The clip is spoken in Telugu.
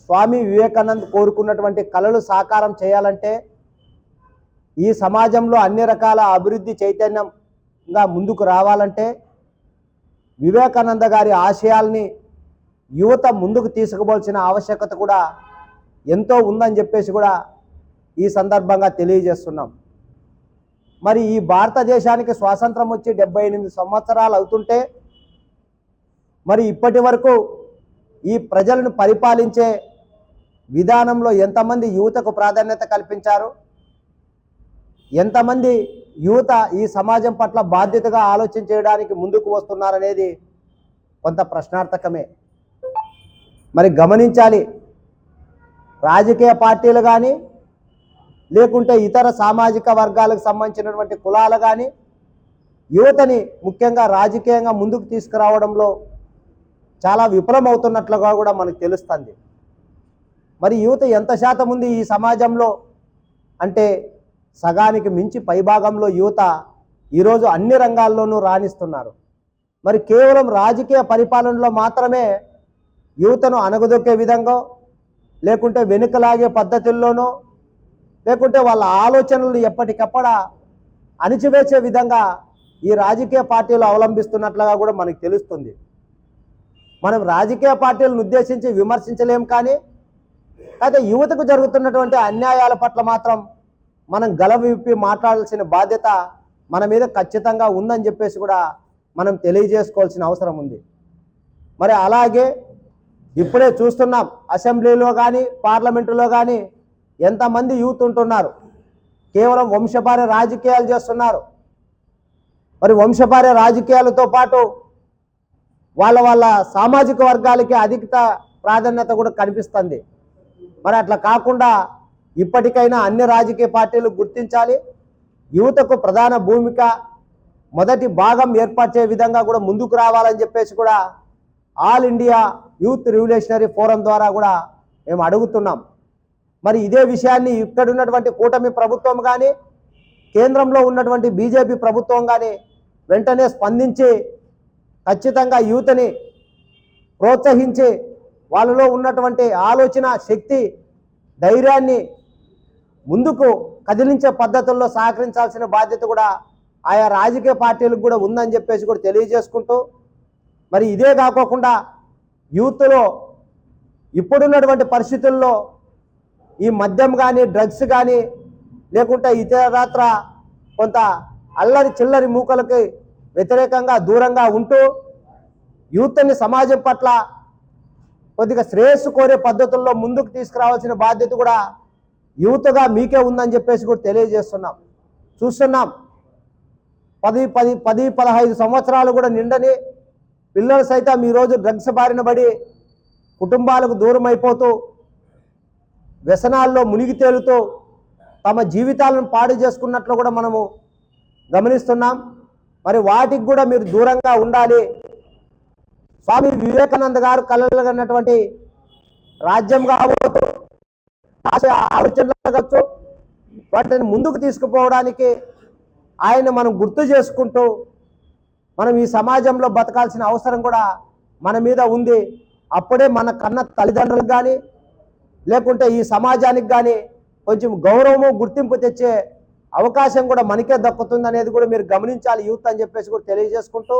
స్వామి వివేకానంద్ కోరుకున్నటువంటి కలలు సాకారం చేయాలంటే ఈ సమాజంలో అన్ని రకాల అభివృద్ధి చైతన్యంగా ముందుకు రావాలంటే వివేకానంద గారి ఆశయాల్ని యువత ముందుకు తీసుకుపోవాల్సిన ఆవశ్యకత కూడా ఎంతో ఉందని చెప్పేసి కూడా ఈ సందర్భంగా తెలియజేస్తున్నాం. మరి ఈ భారతదేశానికి స్వాతంత్రం వచ్చి 78 సంవత్సరాలు అవుతుంటే మరి ఇప్పటి వరకు ఈ ప్రజలను పరిపాలించే విధానంలో ఎంతమంది యువతకు ప్రాధాన్యత కల్పించారు, ఎంతమంది యువత ఈ సమాజం పట్ల బాధ్యతగా ఆలోచన చేయడానికి ముందుకు వస్తున్నారనేది కొంత ప్రశ్నార్థకమే. మరి గమనించాలి, రాజకీయ పార్టీలు కానీ లేకుంటే ఇతర సామాజిక వర్గాలకు సంబంధించినటువంటి కులాలు కానీ యువతని ముఖ్యంగా రాజకీయంగా ముందుకు తీసుకురావడంలో చాలా విఫలమవుతున్నట్లుగా కూడా మనకు తెలుస్తుంది. మరి యువత ఎంత శాతం ఉంది ఈ సమాజంలో అంటే సగానికి మించి పైభాగంలో యువత ఈరోజు అన్ని రంగాల్లోనూ రాణిస్తున్నారు. మరి కేవలం రాజకీయ పరిపాలనలో మాత్రమే యువతను అణగదొక్కే విధంగా లేకుంటే వెనుకలాగే పద్ధతుల్లోనో లేకుంటే వాళ్ళ ఆలోచనలు ఎప్పటికప్పుడు అణిచివేసే విధంగా ఈ రాజకీయ పార్టీలు అవలంబిస్తున్నట్లుగా కూడా మనకు తెలుస్తుంది. మనం రాజకీయ పార్టీలను ఉద్దేశించి విమర్శించలేం, కానీ అయితే యువతకు జరుగుతున్నటువంటి అన్యాయాల పట్ల మాత్రం మనం గల విప్పి మాట్లాడాల్సిన బాధ్యత మన మీద ఖచ్చితంగా ఉందని చెప్పేసి కూడా మనం తెలియజేసుకోవాల్సిన అవసరం ఉంది. మరి అలాగే ఇప్పుడే చూస్తున్నాం, అసెంబ్లీలో కానీ పార్లమెంటులో కానీ ఎంతమంది యూత్ ఉంటున్నారు, కేవలం వంశపార్య రాజకీయాలు చేస్తున్నారు. మరి వంశపార్య రాజకీయాలతో పాటు వాళ్ళ సామాజిక వర్గాలకి అధిక ప్రాధాన్యత కూడా కనిపిస్తుంది. మరి అట్లా కాకుండా ఇప్పటికైనా అన్ని రాజకీయ పార్టీలు గుర్తించాలి, యువతకు ప్రధాన భూమిక మొదటి భాగం ఏర్పరిచే విధంగా కూడా ముందుకు రావాలని చెప్పేసి కూడా all India youth revolutionary forum ద్వారా కూడా మేము అడుగుతున్నాం. మరి ఇదే విషయాన్ని ఇక్కడ ఉన్నటువంటి కూటమి ప్రభుత్వం కానీ కేంద్రంలో ఉన్నటువంటి బీజేపీ ప్రభుత్వం కానీ వెంటనే స్పందించి ఖచ్చితంగా యూత్ని ప్రోత్సహించి వాళ్ళలో ఉన్నటువంటి ఆలోచన శక్తి ధైర్యాన్ని ముందుకు కదిలించే పద్ధతుల్లో సహకరించాల్సిన బాధ్యత కూడా ఆయా రాజకీయ పార్టీలకు కూడా ఉందని చెప్పేసి కూడా తెలియజేసుకుంటూ, మరి ఇదే కాకోకుండా యూత్లో ఇప్పుడున్నటువంటి పరిస్థితుల్లో ఈ మద్యం కానీ డ్రగ్స్ కానీ లేకుంటే ఇతరత్ర కొంత అల్లరి చిల్లరి మూకలకి వ్యతిరేకంగా దూరంగా ఉంటూ యూత్ని సమాజం పట్ల కొద్దిగా శ్రేయస్సు కోరే పద్ధతుల్లో ముందుకు తీసుకురావాల్సిన బాధ్యత కూడా యూత్గా మీకే ఉందని చెప్పేసి కూడా తెలియజేస్తున్నాం. చూస్తున్నాం, 10-15 సంవత్సరాలు కూడా నిండని పిల్లలు సైతం ఈరోజు డ్రగ్స్ బారిన పడి కుటుంబాలకు దూరం అయిపోతూ వ్యసనాల్లో మునిగి తేలుతూ తమ జీవితాలను పాడు చేసుకున్నట్లు కూడా మనము గమనిస్తున్నాం. మరి వాటికి కూడా మీరు దూరంగా ఉండాలి. స్వామి వివేకానంద గారు కలలుగన్నటువంటి రాజ్యం కావచ్చు, ఆలోచనలు కావచ్చు, వాటిని ముందుకు తీసుకుపోవడానికి ఆయన మనం గుర్తు చేసుకుంటూ మనం ఈ సమాజంలో బతకాల్సిన అవసరం కూడా మన మీద ఉంది. అప్పుడే మన కన్న తల్లిదండ్రులకు కానీ లేకుంటే ఈ సమాజానికి కానీ కొంచెం గౌరవము గుర్తింపు తెచ్చే అవకాశం కూడా మనకే దక్కుతుంది అనేది కూడా మీరు గమనించాలి యూత్ అని చెప్పేసి కూడా తెలియజేసుకుంటూ